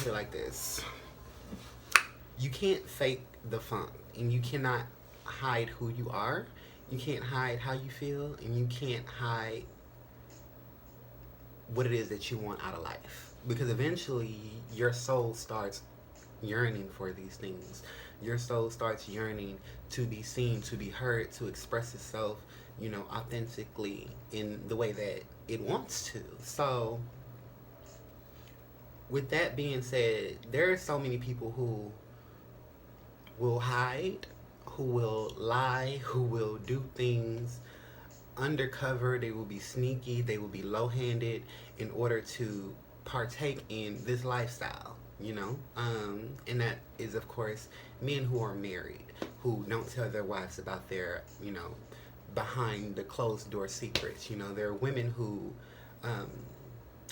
put it like this. You can't fake the funk, and you cannot hide who you are. You can't hide how you feel, and you can't hide what it is that you want out of life. Because eventually, your soul starts yearning for these things. Your soul starts yearning to be seen, to be heard, to express itself, authentically in the way that it wants to. So, with that being said, there are so many people who will hide, who will lie, who will do things undercover. They will be sneaky, they will be low handed in order to partake in this lifestyle, and that is, of course, men who are married, who don't tell their wives about their, behind the closed door secrets. There are women who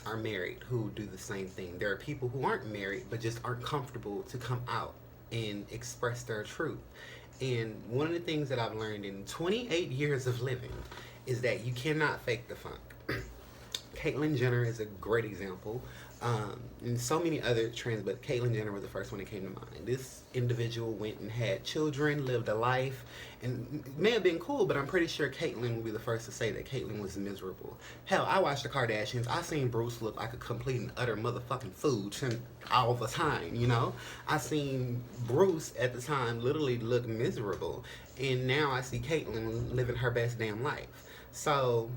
are married who do the same thing. There are people who aren't married but just aren't comfortable to come out and express their truth. And one of the things that I've learned in 28 years of living is that you cannot fake the funk. Caitlyn Jenner is a great example. And so many other trends, but Caitlyn Jenner was the first one that came to mind. This individual went and had children, lived a life, and it may have been cool, but I'm pretty sure Caitlyn will be the first to say that Caitlyn was miserable. Hell, I watched the Kardashians. I seen Bruce look like a complete and utter motherfucking food all the time, I seen Bruce at the time literally look miserable, and now I see Caitlyn living her best damn life. So,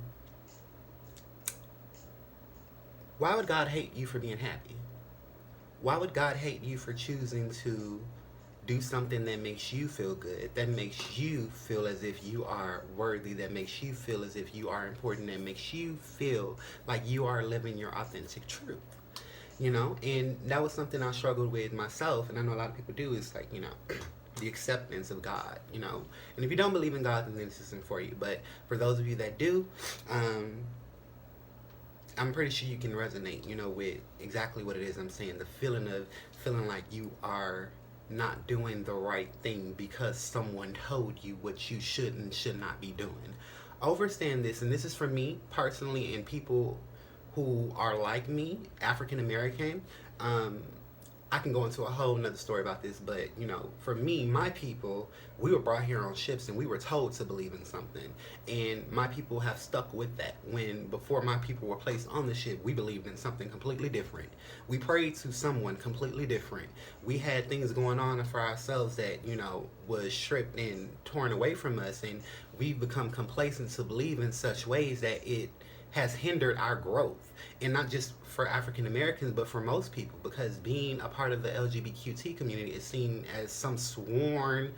why would God hate you for being happy? Why would God hate you for choosing to do something that makes you feel good, that makes you feel as if you are worthy, that makes you feel as if you are important, that makes you feel like you are living your authentic truth? And that was something I struggled with myself, and I know a lot of people do, is like, the acceptance of God, and if you don't believe in God, then this isn't for you. But for those of you that do, I'm pretty sure you can resonate, with exactly what it is I'm saying. The feeling of feeling like you are not doing the right thing because someone told you what you should and should not be doing. Understand this, and this is for me personally and people who are like me, African American. I can go into a whole nother story about this, but for me, my people, we were brought here on ships and we were told to believe in something, and my people have stuck with that. When before my people were placed on the ship, we believed in something completely different. We prayed to someone completely different. We had things going on for ourselves that was stripped and torn away from us, and we've become complacent to believe in such ways that it has hindered our growth. And not just for African Americans, but for most people, because being a part of the LGBTQT community is seen as some sworn,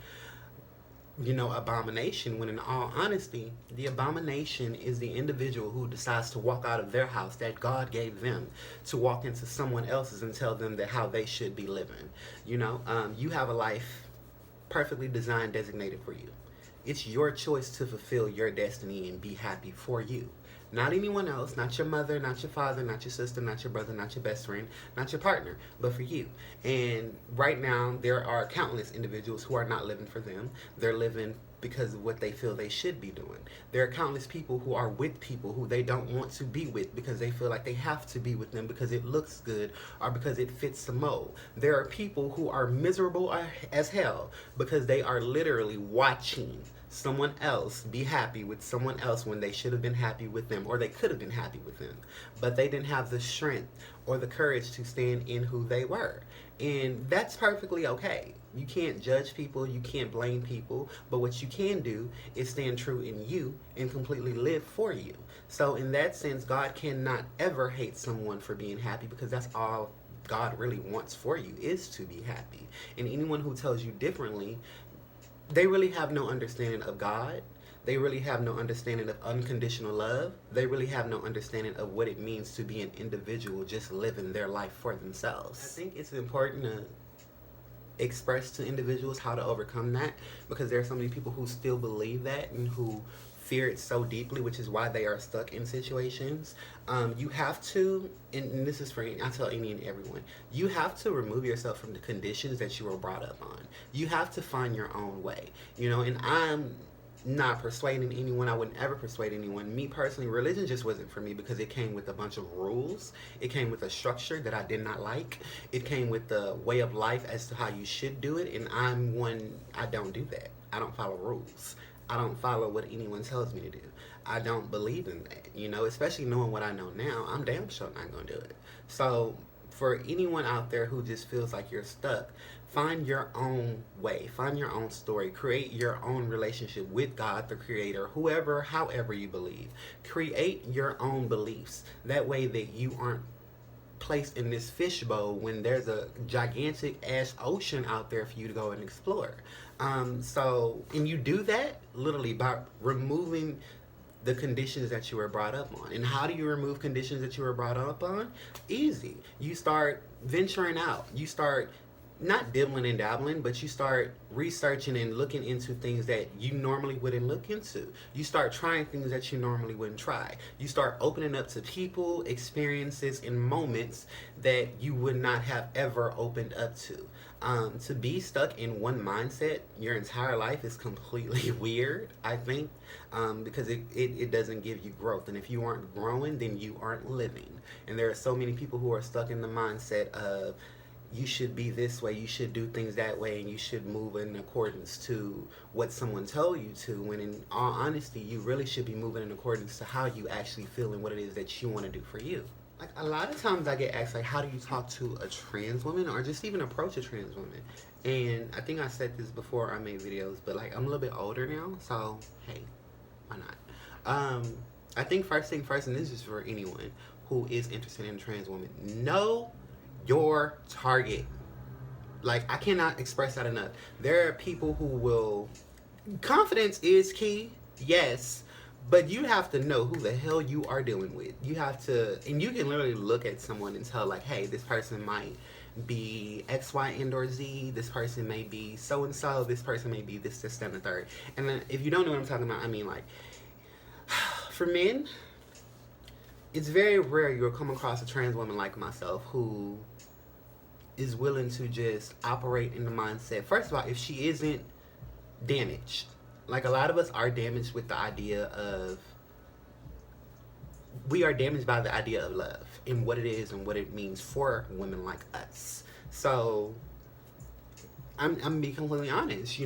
abomination, when in all honesty, the abomination is the individual who decides to walk out of their house that God gave them to walk into someone else's and tell them that how they should be living. You have a life perfectly designed, designated for you. It's your choice to fulfill your destiny and be happy for you. Not anyone else, not your mother, not your father, not your sister, not your brother, not your best friend, not your partner, but for you. And right now, there are countless individuals who are not living for them. They're living because of what they feel they should be doing. There are countless people who are with people who they don't want to be with because they feel like they have to be with them because it looks good or because it fits the mold. There are people who are miserable as hell because they are literally watching someone else be happy with someone else when they should have been happy with them, or they could have been happy with them, but they didn't have the strength or the courage to stand in who they were. And that's perfectly okay. You can't judge people, you can't blame people, but what you can do is stand true in you and completely live for you. So in that sense, God cannot ever hate someone for being happy, because that's all God really wants for you, is to be happy. And anyone who tells you differently, they really have no understanding of God. They really have no understanding of unconditional love. They really have no understanding of what it means to be an individual just living their life for themselves. I think it's important to express to individuals how to overcome that, because there are so many people who still believe that and who fear it so deeply, which is why they are stuck in situations. You have to, and this is for, I tell any and everyone, you have to remove yourself from the conditions that you were brought up on. You have to find your own way, and not persuading anyone. I wouldn't ever persuade anyone. Me personally, religion just wasn't for me because it came with a bunch of rules. It came with a structure that I did not like. It came with the way of life as to how you should do it. And I don't do that. I don't follow rules. I don't follow what anyone tells me to do. I don't believe in that, especially knowing what I know now. I'm damn sure not going to do it. So for anyone out there who just feels like you're stuck, find your own way, find your own story, create your own relationship with God, the creator, whoever, however you believe. Create your own beliefs. That way that you aren't placed in this fishbowl when there's a gigantic ass ocean out there for you to go and explore. And you do that literally by removing the conditions that you were brought up on. And how do you remove conditions that you were brought up on? Easy. You start venturing out. You start not dibbling and dabbling, but you start researching and looking into things that you normally wouldn't look into. You start trying things that you normally wouldn't try. You start opening up to people, experiences, and moments that you would not have ever opened up to. To be stuck in one mindset your entire life is completely weird, I think, because it doesn't give you growth. And if you aren't growing, then you aren't living. And there are so many people who are stuck in the mindset of, you should be this way, you should do things that way, and you should move in accordance to what someone told you to, when in all honesty, you really should be moving in accordance to how you actually feel and what it is that you want to do for you. Like, a lot of times I get asked, like, how do you talk to a trans woman or just even approach a trans woman? And I think I said this before I made videos, but, like, I'm a little bit older now, so, hey, why not? I think first thing first, and this is for anyone who is interested in a trans woman, know your target. Like, I cannot express that enough. There are people who will... Confidence is key, yes, but you have to know who the hell you are dealing with. You have to... And you can literally look at someone and tell, like, hey, this person might be X, Y, and or Z. This person may be so-and-so. This person may be this, that, and the third. And then if you don't know what I'm talking about, I mean, like, for men, it's very rare you'll come across a trans woman like myself who is willing to just operate in the mindset. First of all, if she isn't damaged, like a lot of us are damaged with the idea of, we are damaged by the idea of love and what it is and what it means for women like us. So I'm gonna be completely honest,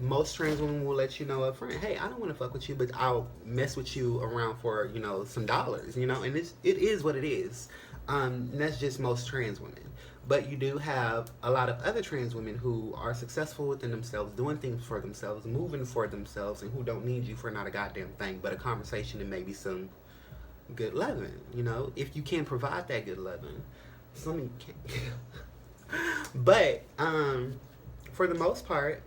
most trans women will let you know up front, hey, I don't want to fuck with you, but I'll mess with you around for, some dollars, and it is what it is. And that's just most trans women. But you do have a lot of other trans women who are successful within themselves, doing things for themselves, moving for themselves, and who don't need you for not a goddamn thing, but a conversation and maybe some good loving, if you can provide that good loving. Some of you can't. But, for the most part,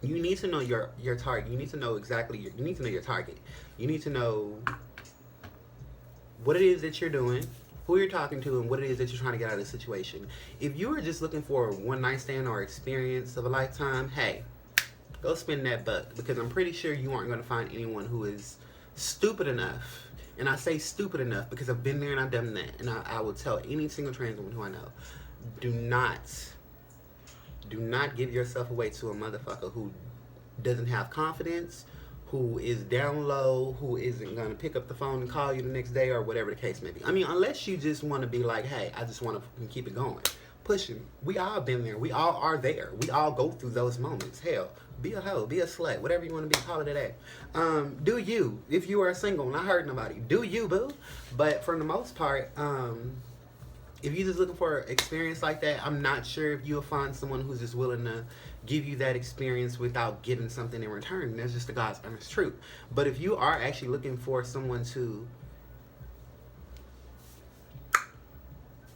you need to know your target. You need to know you need to know your target. You need to know what it is that you're doing, who you're talking to, and what it is that you're trying to get out of the situation. If you are just looking for a one night stand or experience of a lifetime, hey, go spend that buck, because I'm pretty sure you aren't going to find anyone who is stupid enough. And I say stupid enough because I've been there and I've done that. And I will tell any single trans woman who I know, do not give yourself away to a motherfucker who doesn't have confidence, who is down low, who isn't going to pick up the phone and call you the next day or whatever the case may be. I mean, unless you just want to be like, hey, I just want to keep it going. Pushing. We all been there. We all are there. We all go through those moments. Hell, be a hoe, be a slut, whatever you want to be, call it a day. Do you. If you are single, not hurt nobody, do you, boo. But for the most part, if you're just looking for an experience like that, I'm not sure if you'll find someone who's just willing to give you that experience without giving something in return. That's just the God's honest truth. But if you are actually looking for someone to,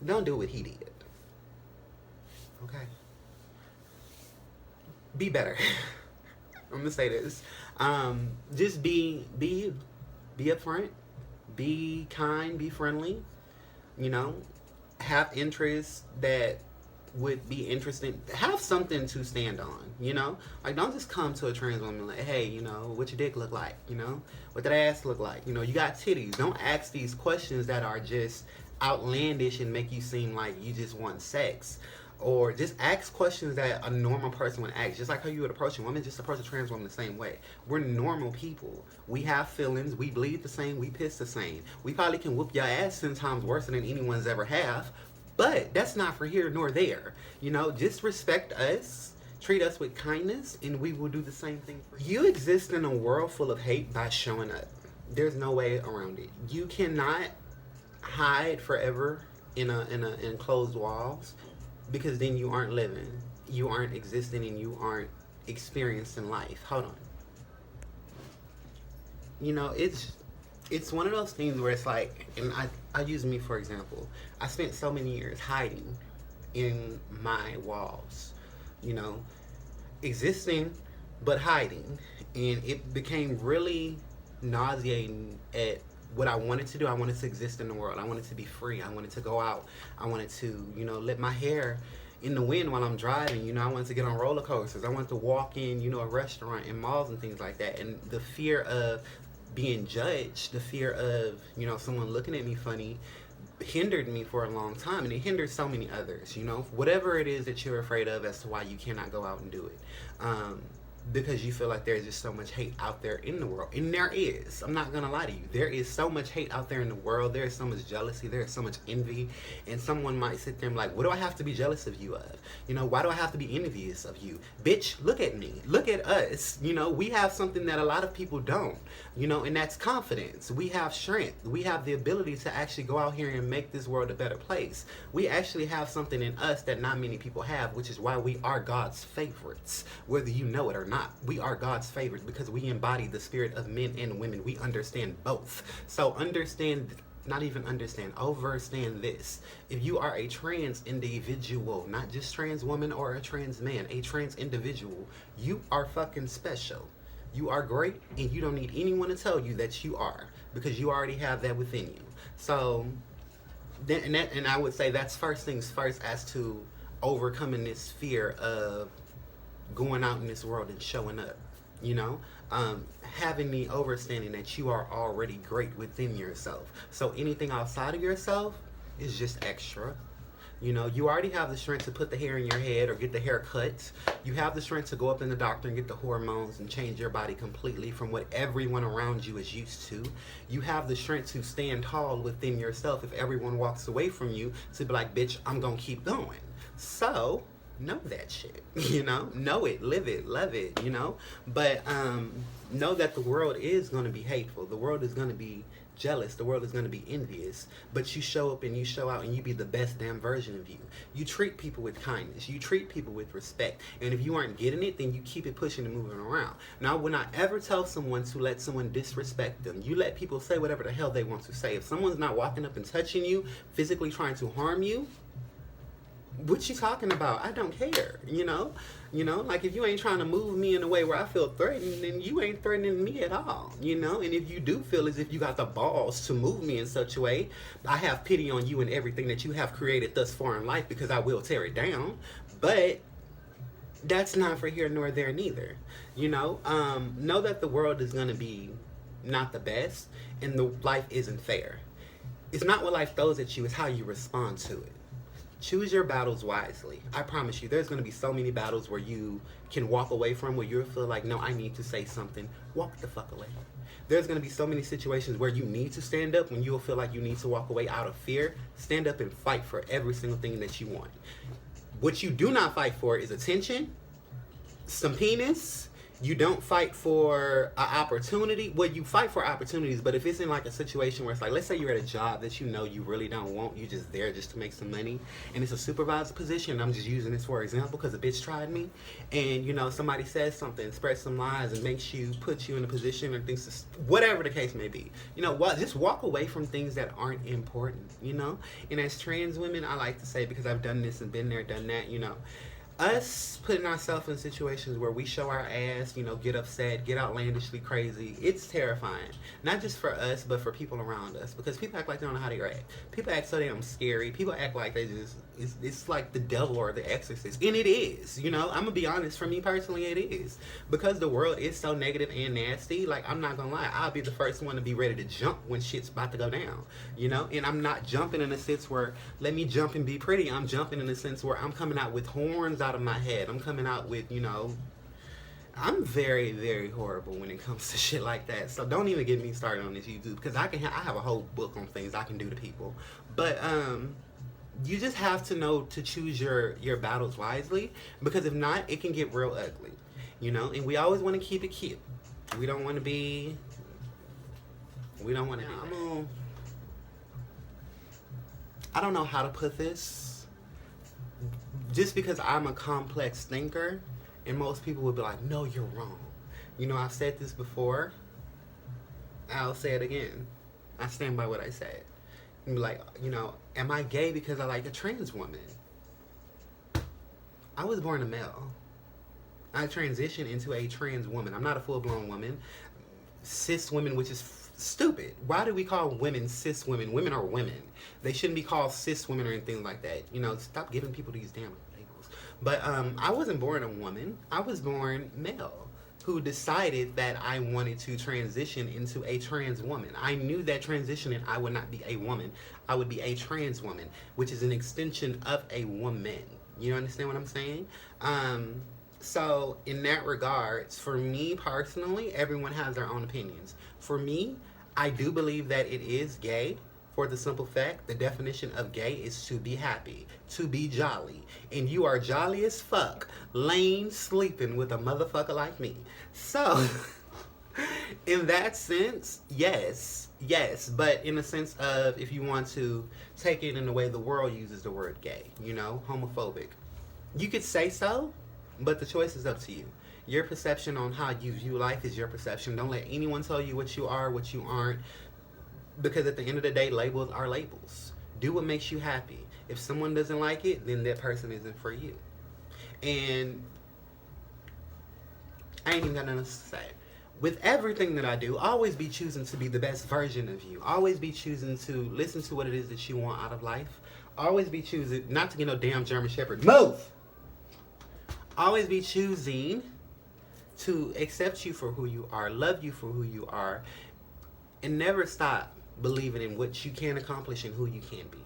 don't do what he did. Okay? Be better. I'm gonna say this. Just be you. Be upfront. Be kind. Be friendly. Have interests that would be interesting. Have something to stand on, Like, don't just come to a trans woman like, hey, what your dick look like, what that ass look like, you got titties. Don't ask these questions that are just outlandish and make you seem like you just want sex. or just ask questions that a normal person would ask. Just like how you would approach a woman, just approach a trans woman the same way. We're normal people. We have feelings. We bleed the same. We piss the same. We probably can whoop your ass 10 times worse than anyone's ever have. But that's not for here nor there. You know, just respect us. Treat us with kindness, and we will do the same thing for you. You exist in a world full of hate by showing up. There's no way around it. You cannot hide forever in enclosed walls, because then you aren't living, you aren't existing, and you aren't experiencing life. Hold on. You know, it's one of those things where it's like, and I use me for example. I spent so many years hiding in my walls, you know, existing but hiding, and it became really nauseating at what I wanted to do. I wanted to exist in the world. I wanted to be free. I wanted to go out. I wanted to, you know, let my hair in the wind while I'm driving. You know, I wanted to get on roller coasters. I wanted to walk in, you know, a restaurant and malls and things like that. And the fear of being judged, the fear of, you know, someone looking at me funny, hindered me for a long time, and it hindered so many others. You know, whatever it is that you're afraid of as to why you cannot go out and do it. Because you feel like there's just so much hate out there in the world. And there is. I'm not going to lie to you. There is so much hate out there in the world. There is so much jealousy. There is so much envy. And someone might sit there and be like, what do I have to be jealous of you of? You know, why do I have to be envious of you? Bitch, look at me. Look at us. You know, we have something that a lot of people don't. You know, and that's confidence. We have strength. We have the ability to actually go out here and make this world a better place. We actually have something in us that not many people have, which is why we are God's favorites, whether you know it or not. We are God's favorite because we embody the spirit of men and women. We understand both. So understand, not even understand, overstand this. If you are a trans individual, not just trans woman or a trans man, a trans individual, you are fucking special. You are great, and you don't need anyone to tell you that you are, because you already have that within you. So, and I would say that's first things first as to overcoming this fear of going out in this world and showing up, you know, having the understanding that you are already great within yourself. So anything outside of yourself is just extra. You know, you already have the strength to put the hair in your head or get the hair cut. You have the strength to go up in the doctor and get the hormones and change your body completely from what everyone around you is used to. You have the strength to stand tall within yourself if everyone walks away from you, to be like, bitch, I'm gonna keep going. So know that shit, you know, know it, live it, love it, you know, but know that the world is going to be hateful. The world is going to be jealous. The world is going to be envious, but you show up and you show out and you be the best damn version of you. You treat people with kindness. You treat people with respect. And if you aren't getting it, then you keep it pushing and moving around. Now, when I ever tell someone to let someone disrespect them, you let people say whatever the hell they want to say. If someone's not walking up and touching you, physically trying to harm you, what you talking about? I don't care, you know, like if you ain't trying to move me in a way where I feel threatened, then you ain't threatening me at all, you know. And if you do feel as if you got the balls to move me in such a way, I have pity on you and everything that you have created thus far in life, because I will tear it down. But that's not for here nor there neither, you know. Know that the world is going to be not the best, and the life isn't fair. It's not what life throws at you, it's how you respond to it. Choose your battles wisely. I promise you, there's going to be so many battles where you can walk away from, where you feel like, no, I need to say something. Walk the fuck away. There's going to be so many situations where you need to stand up, when you'll feel like you need to walk away out of fear. Stand up and fight for every single thing that you want. What you do not fight for is attention, some penis. You don't fight for an opportunity. Well, you fight for opportunities, but if it's in like a situation where it's like, let's say you're at a job that you know you really don't want, you're just there just to make some money, and it's a supervisor position. I'm just using this for example because a bitch tried me, and you know, somebody says something, spreads some lies, and puts you in a position or thinks, whatever the case may be. You know what? Just walk away from things that aren't important, you know? And as trans women, I like to say, because I've done this and been there, done that, you know, us putting ourselves in situations where we show our ass, get upset, get outlandishly crazy, it's terrifying. Not just for us, but for people around us. Because people act like they don't know how to react. People act so damn scary. People act like it's like the devil or the exorcist. And it is, I'm going to be honest, for me personally, it is. Because the world is so negative and nasty, like, I'm not going to lie, I'll be the first one to be ready to jump when shit's about to go down, And I'm not jumping in a sense where, let me jump and be pretty. I'm jumping in a sense where I'm coming out with horns out of my head. I'm coming out with, I'm very, very horrible when it comes to shit like that. So don't even get me started on this YouTube, because I have a whole book on things I can do to people. But you just have to know to choose your battles wisely, because if not, it can get real ugly, And we always want to keep it cute. We don't want to be. I don't know how to put this. Just because I'm a complex thinker, and most people would be like, no, you're wrong. I've said this before. I'll say it again. I stand by what I said. And be like, am I gay because I like a trans woman? I was born a male. I transitioned into a trans woman. I'm not a full-blown woman. Cis women, which is stupid. Why do we call women cis women? Women are women. They shouldn't be called cis women or anything like that. Stop giving people these damn labels. But I wasn't born a woman. I was born male, who decided that I wanted to transition into a trans woman. I knew that transitioning, I would not be a woman. I would be a trans woman, which is an extension of a woman. You understand what I'm saying? So in that regards, for me personally, everyone has their own opinions. For me, I do believe that it is gay, for the simple fact, the definition of gay is to be happy, to be jolly. And you are jolly as fuck, laying, sleeping with a motherfucker like me. So, in that sense, yes. But in the sense of, if you want to take it in the way the world uses the word gay, homophobic, you could say so, but the choice is up to you. Your perception on how you view life is your perception. Don't let anyone tell you what you are, what you aren't. Because at the end of the day, labels are labels. Do what makes you happy. If someone doesn't like it, then that person isn't for you. And I ain't even got nothing else to say. With everything that I do, always be choosing to be the best version of you. Always be choosing to listen to what it is that you want out of life. Always be choosing not to get no damn German Shepherd. Move! Always be choosing to accept you for who you are, love you for who you are, and never stop believing in what you can accomplish and who you can be.